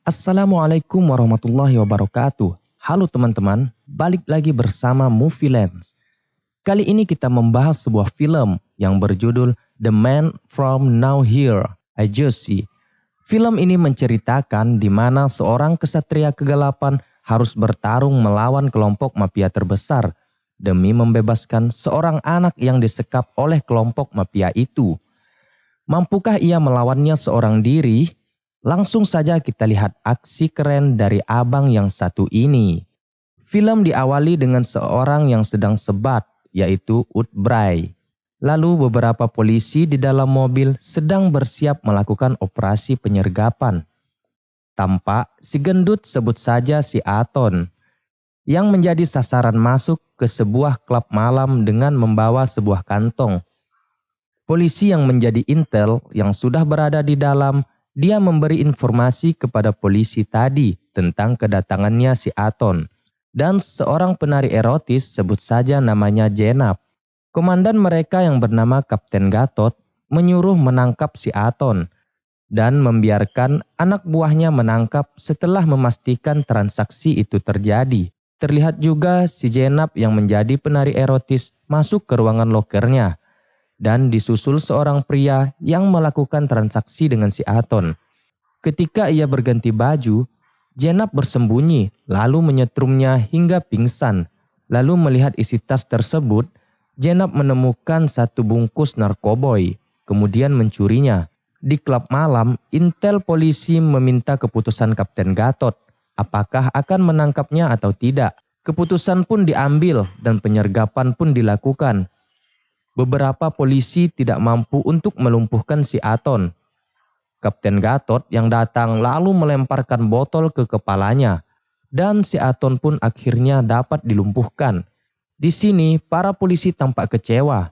Assalamualaikum warahmatullahi wabarakatuh. Halo teman-teman, balik lagi bersama Movie Lens. Kali ini kita membahas sebuah film yang berjudul The Man From Now Here, Ajosi. Film ini menceritakan di mana seorang kesatria kegelapan harus bertarung melawan kelompok mafia terbesar demi membebaskan seorang anak yang disekap oleh kelompok mafia itu. Mampukah ia melawannya seorang diri? Langsung saja kita lihat aksi keren dari abang yang satu ini. Film diawali dengan seorang yang sedang sebat, yaitu Utbray. Lalu beberapa polisi di dalam mobil sedang bersiap melakukan operasi penyergapan. Tampak si gendut, sebut saja si Aton, yang menjadi sasaran masuk ke sebuah klub malam dengan membawa sebuah kantong. Polisi yang menjadi intel yang sudah berada di dalam, dia memberi informasi kepada polisi tadi tentang kedatangannya si Aton dan seorang penari erotis, sebut saja namanya Jenab. Komandan mereka yang bernama Kapten Gatot menyuruh menangkap si Aton dan membiarkan anak buahnya menangkap setelah memastikan transaksi itu terjadi. Terlihat juga si Jenab yang menjadi penari erotis masuk ke ruangan lokernya dan disusul seorang pria yang melakukan transaksi dengan si Aton. Ketika ia berganti baju, Jenab bersembunyi lalu menyetrumnya hingga pingsan. Lalu melihat isi tas tersebut, Jenab menemukan satu bungkus narkoboy, kemudian mencurinya. Di klub malam, intel polisi meminta keputusan Kapten Gatot, apakah akan menangkapnya atau tidak. Keputusan pun diambil dan penyergapan pun dilakukan. Beberapa polisi tidak mampu untuk melumpuhkan si Aton. Kapten Gatot yang datang lalu melemparkan botol ke kepalanya dan si Aton pun akhirnya dapat dilumpuhkan. Di sini para polisi tampak kecewa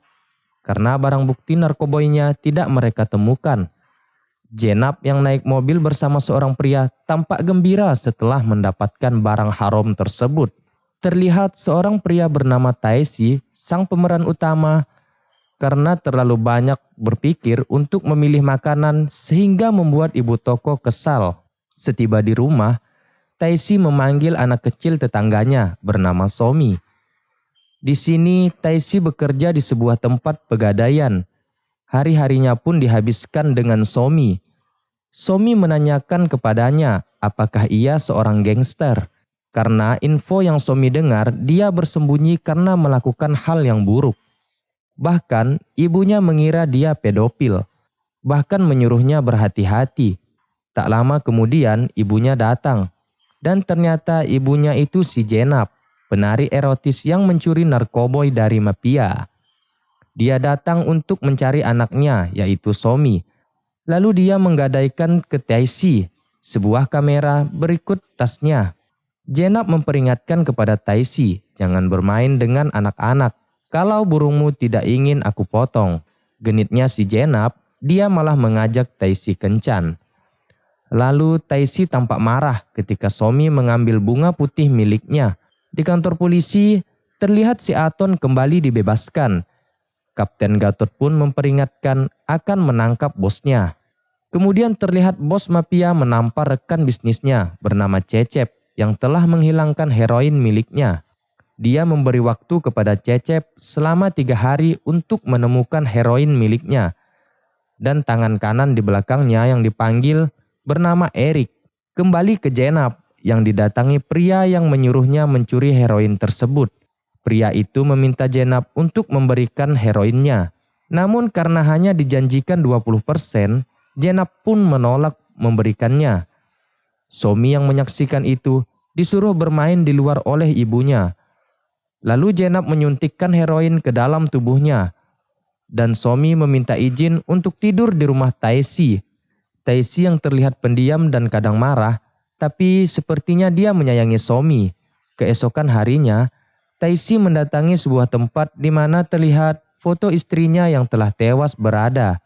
karena barang bukti narkoboynya tidak mereka temukan. Jenab yang naik mobil bersama seorang pria tampak gembira setelah mendapatkan barang haram tersebut. Terlihat seorang pria bernama Taisi, sang pemeran utama, karena terlalu banyak berpikir untuk memilih makanan sehingga membuat ibu toko kesal. Setiba di rumah, Taisi memanggil anak kecil tetangganya bernama Somi. Di sini Taisi bekerja di sebuah tempat pegadaian. Hari-harinya pun dihabiskan dengan Somi. Somi menanyakan kepadanya apakah ia seorang gangster. Karena info yang Somi dengar, dia bersembunyi karena melakukan hal yang buruk. Bahkan ibunya mengira dia pedofil, bahkan menyuruhnya berhati-hati. Tak lama kemudian ibunya datang, dan ternyata ibunya itu si Jenab, penari erotis yang mencuri narkoboy dari mafia. Dia datang untuk mencari anaknya, yaitu Somi. Lalu dia menggadaikan ke Taisi sebuah kamera berikut tasnya. Jenab memperingatkan kepada Taisi, jangan bermain dengan anak-anak. Kalau burungmu tidak ingin aku potong. Genitnya si Jenab, dia malah mengajak Taisi kencan. Lalu Taisi tampak marah ketika Somi mengambil bunga putih miliknya. Di kantor polisi, terlihat si Aton kembali dibebaskan. Kapten Gatot pun memperingatkan akan menangkap bosnya. Kemudian terlihat bos mafia menampar rekan bisnisnya bernama Cecep yang telah menghilangkan heroin miliknya. Dia memberi waktu kepada Cecep selama 3 hari untuk menemukan heroin miliknya. Dan tangan kanan di belakangnya yang dipanggil bernama Erik kembali ke Jenab yang didatangi pria yang menyuruhnya mencuri heroin tersebut. Pria itu meminta Jenab untuk memberikan heroinnya. Namun karena hanya dijanjikan 20%, Jenab pun menolak memberikannya. Somi yang menyaksikan itu disuruh bermain di luar oleh ibunya. Lalu Jenab menyuntikkan heroin ke dalam tubuhnya. Dan Somi meminta izin untuk tidur di rumah Taisi. Taisi yang terlihat pendiam dan kadang marah, tapi sepertinya dia menyayangi Somi. Keesokan harinya, Taisi mendatangi sebuah tempat di mana terlihat foto istrinya yang telah tewas berada.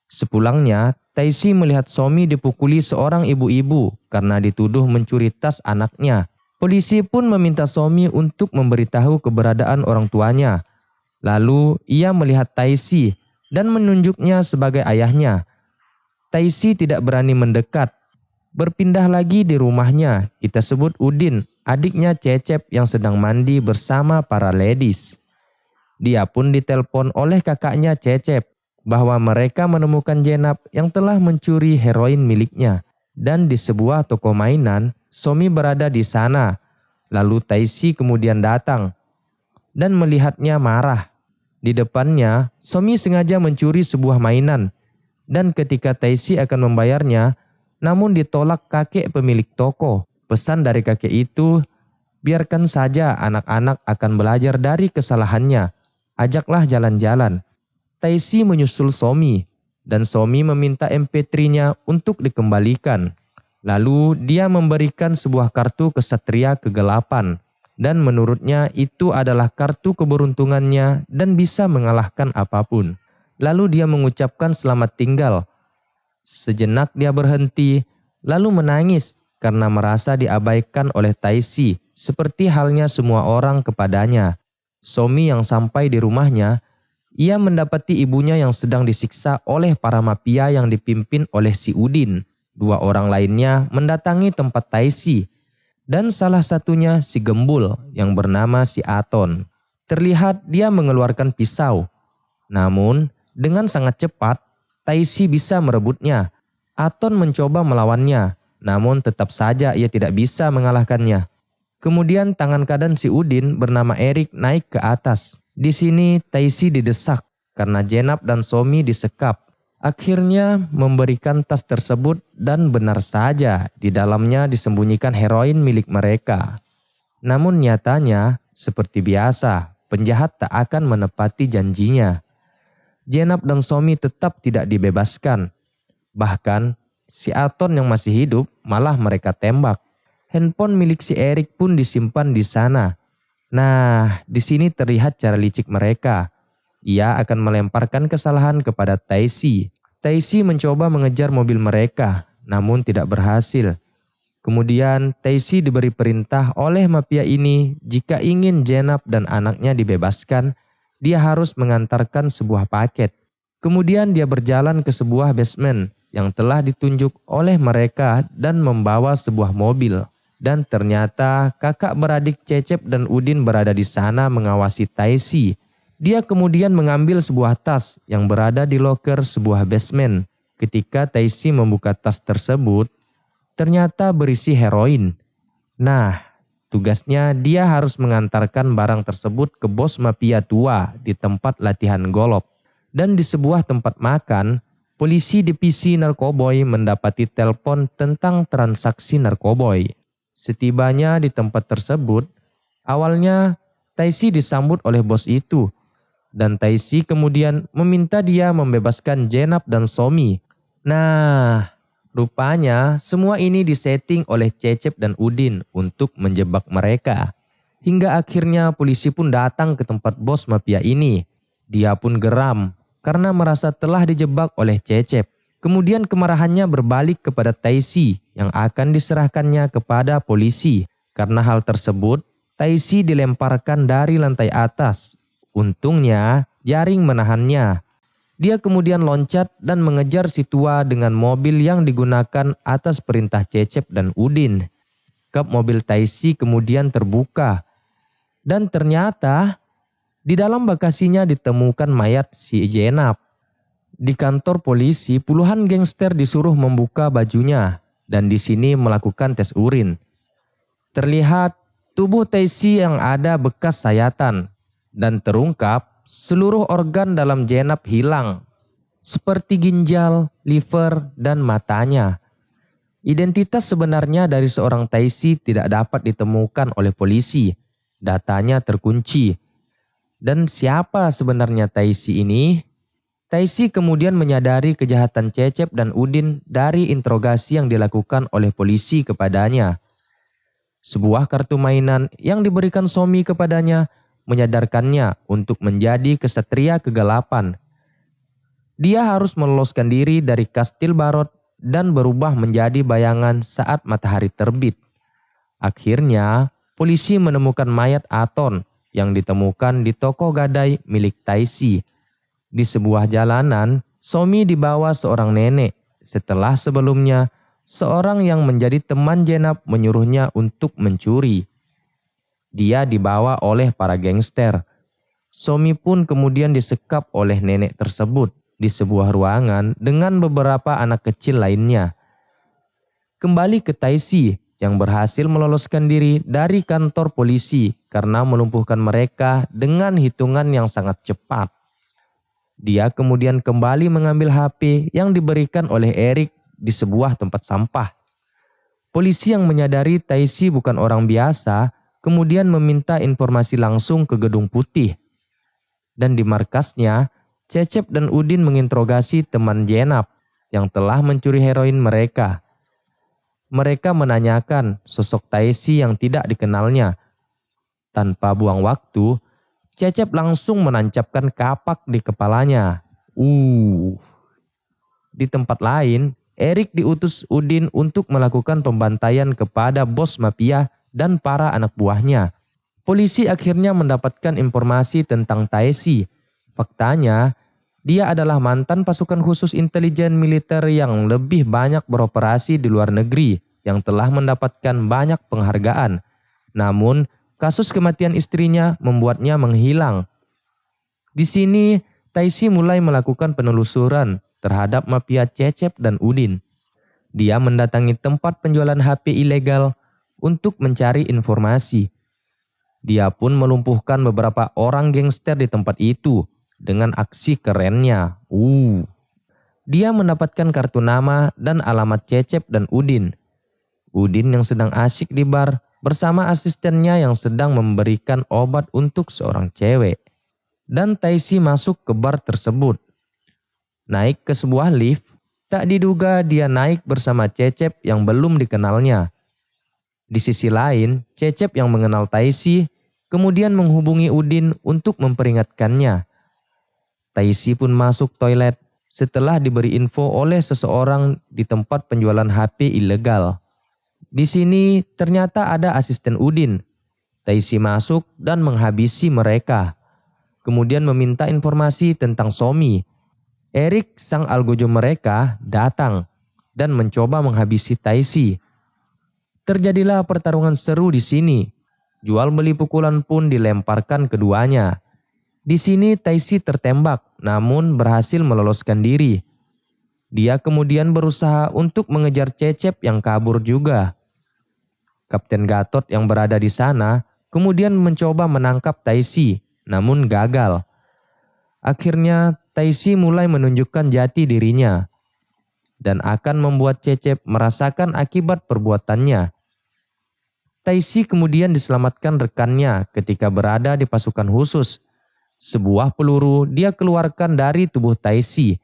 Sepulangnya, Taisi melihat Somi dipukuli seorang ibu-ibu karena dituduh mencuri tas anaknya. Polisi pun meminta Somi untuk memberitahu keberadaan orang tuanya. Lalu ia melihat Taisi dan menunjuknya sebagai ayahnya. Taisi tidak berani mendekat. Berpindah lagi di rumahnya, kita sebut Udin, adiknya Cecep yang sedang mandi bersama para ladies. Dia pun ditelepon oleh kakaknya Cecep bahwa mereka menemukan Jenab yang telah mencuri heroin miliknya. Dan di sebuah toko mainan, Somi berada di sana. Lalu Taisi kemudian datang dan melihatnya marah. Di depannya, Somi sengaja mencuri sebuah mainan. Dan ketika Taisi akan membayarnya, namun ditolak kakek pemilik toko. Pesan dari kakek itu, biarkan saja anak-anak akan belajar dari kesalahannya. Ajaklah jalan-jalan. Taisi menyusul Somi, dan Somi meminta MP3-nya untuk dikembalikan. Lalu dia memberikan sebuah kartu kesatria kegelapan. Dan menurutnya itu adalah kartu keberuntungannya dan bisa mengalahkan apapun. Lalu dia mengucapkan selamat tinggal. Sejenak dia berhenti, lalu menangis karena merasa diabaikan oleh Taisi, seperti halnya semua orang kepadanya. Somi yang sampai di rumahnya, ia mendapati ibunya yang sedang disiksa oleh para mafia yang dipimpin oleh si Udin. Dua orang lainnya mendatangi tempat Taisi, dan salah satunya si Gembul yang bernama si Aton. Terlihat dia mengeluarkan pisau, namun dengan sangat cepat Taisi bisa merebutnya. Aton mencoba melawannya, namun tetap saja ia tidak bisa mengalahkannya. Kemudian tangan kanan si Udin bernama Erik naik ke atas. Di sini Taisi didesak karena Jenab dan Somi disekap. Akhirnya memberikan tas tersebut dan benar saja di dalamnya disembunyikan heroin milik mereka. Namun nyatanya seperti biasa penjahat tak akan menepati janjinya. Jenab dan Somi tetap tidak dibebaskan. Bahkan si Aton yang masih hidup malah mereka tembak. Handphone milik si Erik pun disimpan di sana. Nah, di sini terlihat cara licik mereka. Ia akan melemparkan kesalahan kepada Taisi. Taisi mencoba mengejar mobil mereka, namun tidak berhasil. Kemudian Taisi diberi perintah oleh mafia ini jika ingin Jenab dan anaknya dibebaskan, dia harus mengantarkan sebuah paket. Kemudian dia berjalan ke sebuah basement yang telah ditunjuk oleh mereka dan membawa sebuah mobil. Dan ternyata kakak beradik Cecep dan Udin berada di sana mengawasi Taisi. Dia kemudian mengambil sebuah tas yang berada di loker sebuah basement. Ketika Taisi membuka tas tersebut, ternyata berisi heroin. Nah, tugasnya dia harus mengantarkan barang tersebut ke bos mafia tua di tempat latihan golf. Dan di sebuah tempat makan, polisi divisi narkoboy mendapati telepon tentang transaksi narkoboy. Setibanya di tempat tersebut, awalnya Taisi disambut oleh bos itu. Dan Taisi kemudian meminta dia membebaskan Jenab dan Somi. Nah, rupanya semua ini disetting oleh Cecep dan Udin untuk menjebak mereka. Hingga akhirnya polisi pun datang ke tempat bos mafia ini. Dia pun geram karena merasa telah dijebak oleh Cecep. Kemudian kemarahannya berbalik kepada Taisi yang akan diserahkannya kepada polisi. Karena hal tersebut, Taisi dilemparkan dari lantai atas. Untungnya jaring menahannya. Dia kemudian loncat dan mengejar si tua dengan mobil yang digunakan atas perintah Cecep dan Udin. Kap mobil Taisi kemudian terbuka. Dan ternyata di dalam bagasinya ditemukan mayat si Jenab. Di kantor polisi, puluhan gangster disuruh membuka bajunya dan di sini melakukan tes urin. Terlihat tubuh Taisi yang ada bekas sayatan dan terungkap seluruh organ dalam Jenab hilang, seperti ginjal, liver, dan matanya. Identitas sebenarnya dari seorang Taisi tidak dapat ditemukan oleh polisi. Datanya terkunci. Dan siapa sebenarnya Taisi ini? Taisi kemudian menyadari kejahatan Cecep dan Udin dari interogasi yang dilakukan oleh polisi kepadanya. Sebuah kartu mainan yang diberikan Somi kepadanya menyadarkannya untuk menjadi kesatria kegelapan. Dia harus meloloskan diri dari kastil Barot dan berubah menjadi bayangan saat matahari terbit. Akhirnya, polisi menemukan mayat Aton yang ditemukan di toko gadai milik Taisi. Di sebuah jalanan, Somi dibawa seorang nenek setelah sebelumnya seorang yang menjadi teman Jenab menyuruhnya untuk mencuri. Dia dibawa oleh para gangster. Somi pun kemudian disekap oleh nenek tersebut di sebuah ruangan dengan beberapa anak kecil lainnya. Kembali ke Taisi yang berhasil meloloskan diri dari kantor polisi karena melumpuhkan mereka dengan hitungan yang sangat cepat. Dia kemudian kembali mengambil HP yang diberikan oleh Eric di sebuah tempat sampah. Polisi yang menyadari Taisi bukan orang biasa kemudian meminta informasi langsung ke Gedung Putih. Dan di markasnya, Cecep dan Udin menginterogasi teman Jenab yang telah mencuri heroin mereka. Mereka menanyakan sosok Taisi yang tidak dikenalnya. Tanpa buang waktu, Cecep langsung menancapkan kapak di kepalanya. Di tempat lain, Eric diutus Udin untuk melakukan pembantaian kepada bos mafia dan para anak buahnya. Polisi akhirnya mendapatkan informasi tentang Taisi. Faktanya, dia adalah mantan pasukan khusus intelijen militer yang lebih banyak beroperasi di luar negeri yang telah mendapatkan banyak penghargaan. Namun, kasus kematian istrinya membuatnya menghilang. Di sini, Taisi mulai melakukan penelusuran terhadap mafia Cecep dan Udin. Dia mendatangi tempat penjualan HP ilegal untuk mencari informasi. Dia pun melumpuhkan beberapa orang gangster di tempat itu dengan aksi kerennya. Dia mendapatkan kartu nama dan alamat Cecep dan Udin. Udin yang sedang asyik di bar bersama asistennya yang sedang memberikan obat untuk seorang cewek. Dan Taisi masuk ke bar tersebut. Naik ke sebuah lift, tak diduga dia naik bersama Cecep yang belum dikenalnya. Di sisi lain, Cecep yang mengenal Taisi kemudian menghubungi Udin untuk memperingatkannya. Taisi pun masuk toilet setelah diberi info oleh seseorang di tempat penjualan HP ilegal. Di sini ternyata ada asisten Udin. Taisi masuk dan menghabisi mereka. Kemudian meminta informasi tentang Somi. Eric, sang algojo mereka, datang dan mencoba menghabisi Taisi. Terjadilah pertarungan seru di sini. Jual beli pukulan pun dilemparkan keduanya. Di sini Taisi tertembak namun berhasil meloloskan diri. Dia kemudian berusaha untuk mengejar Cecep yang kabur juga. Kapten Gatot yang berada di sana kemudian mencoba menangkap Taisi namun gagal. Akhirnya Taisi mulai menunjukkan jati dirinya dan akan membuat Cecep merasakan akibat perbuatannya. Taisi kemudian diselamatkan rekannya ketika berada di pasukan khusus. Sebuah peluru dia keluarkan dari tubuh Taisi.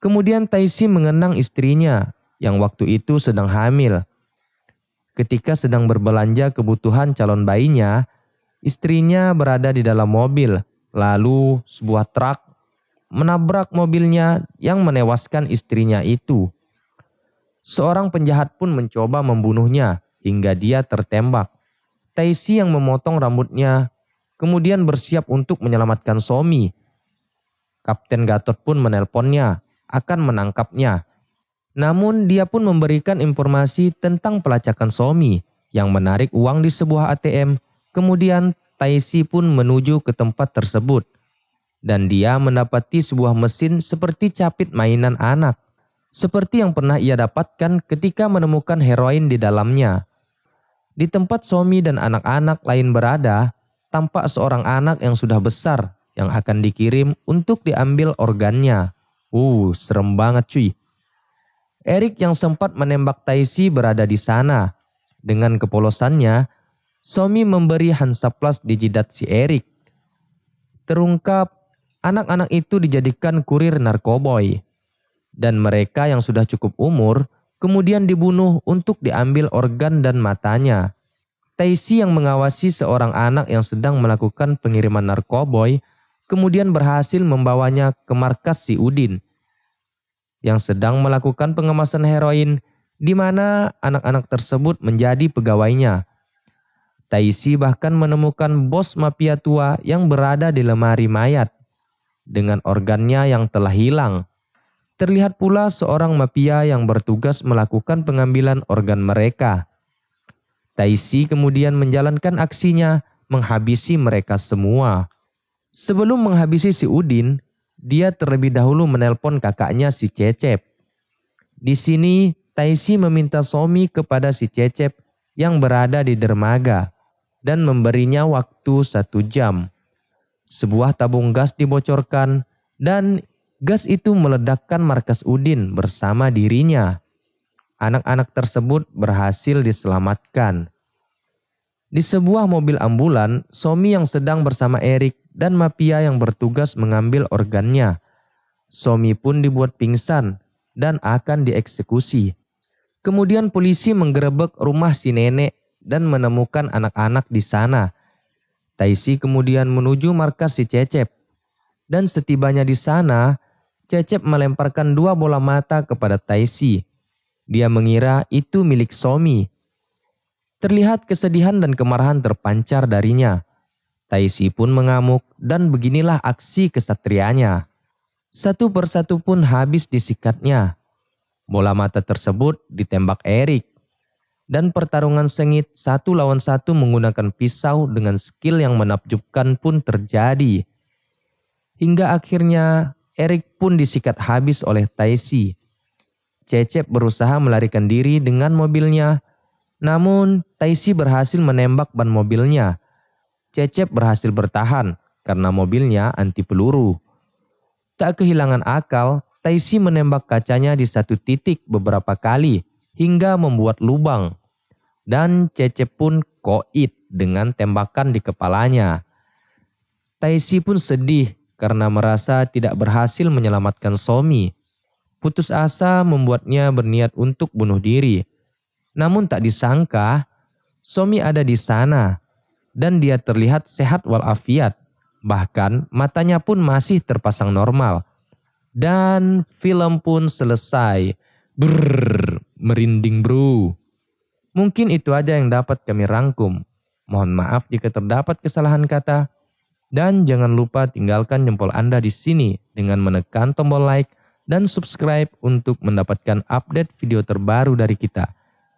Kemudian Taisi mengenang istrinya yang waktu itu sedang hamil. Ketika sedang berbelanja kebutuhan calon bayinya, istrinya berada di dalam mobil. Lalu sebuah truk menabrak mobilnya yang menewaskan istrinya itu. Seorang penjahat pun mencoba membunuhnya hingga dia tertembak. Taisi yang memotong rambutnya kemudian bersiap untuk menyelamatkan Somi. Kapten Gatot pun menelponnya akan menangkapnya. Namun dia pun memberikan informasi tentang pelacakan Somi yang menarik uang di sebuah ATM. Kemudian Taisi pun menuju ke tempat tersebut. Dan dia mendapati sebuah mesin seperti capit mainan anak. Seperti yang pernah ia dapatkan ketika menemukan heroin di dalamnya. Di tempat Somi dan anak-anak lain berada, tampak seorang anak yang sudah besar yang akan dikirim untuk diambil organnya. Serem banget cuy. Eric yang sempat menembak Taisi berada di sana. Dengan kepolosannya, Somi memberi Hansaplas di jidat si Eric. Terungkap, anak-anak itu dijadikan kurir narkoboy. Dan mereka yang sudah cukup umur kemudian dibunuh untuk diambil organ dan matanya. Taisi yang mengawasi seorang anak yang sedang melakukan pengiriman narkoboy kemudian berhasil membawanya ke markas si Udin yang sedang melakukan pengemasan heroin di mana anak-anak tersebut menjadi pegawainya. Taisi bahkan menemukan bos mafia tua yang berada di lemari mayat dengan organnya yang telah hilang. Terlihat pula seorang mafia yang bertugas melakukan pengambilan organ mereka. Taisi kemudian menjalankan aksinya menghabisi mereka semua. Sebelum menghabisi si Udin, dia terlebih dahulu menelpon kakaknya si Cecep. Di sini Taisi meminta Somi kepada si Cecep yang berada di dermaga dan memberinya waktu 1 jam. Sebuah tabung gas dibocorkan dan gas itu meledakkan markas Udin bersama dirinya. Anak-anak tersebut berhasil diselamatkan. Di sebuah mobil ambulan, Somi yang sedang bersama Erik dan mafia yang bertugas mengambil organnya. Somi pun dibuat pingsan dan akan dieksekusi. Kemudian polisi menggerebek rumah si nenek dan menemukan anak-anak di sana. Taisi kemudian menuju markas si Cecep. Dan setibanya di sana, Cecep melemparkan 2 bola mata kepada Taisi. Dia mengira itu milik Somi. Terlihat kesedihan dan kemarahan terpancar darinya. Taisi pun mengamuk dan beginilah aksi kesatrianya. Satu persatu pun habis disikatnya. Bola mata tersebut ditembak Erik. Dan pertarungan sengit 1 lawan 1 menggunakan pisau dengan skill yang menakjubkan pun terjadi. Hingga akhirnya Erik pun disikat habis oleh Taisi. Cecep berusaha melarikan diri dengan mobilnya. Namun Taisi berhasil menembak ban mobilnya. Cecep berhasil bertahan karena mobilnya anti peluru. Tak kehilangan akal, Taisi menembak kacanya di satu titik beberapa kali hingga membuat lubang. Dan Cecep pun koit dengan tembakan di kepalanya. Taisi pun sedih karena merasa tidak berhasil menyelamatkan Somi. Putus asa membuatnya berniat untuk bunuh diri. Namun tak disangka, Somi ada di sana dan dia terlihat sehat walafiat. Bahkan matanya pun masih terpasang normal. Dan film pun selesai. Brrr, merinding bro. Mungkin itu aja yang dapat kami rangkum. Mohon maaf jika terdapat kesalahan kata. Dan jangan lupa tinggalkan jempol Anda di sini dengan menekan tombol like dan subscribe untuk mendapatkan update video terbaru dari kita.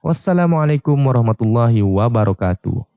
Wassalamualaikum warahmatullahi wabarakatuh.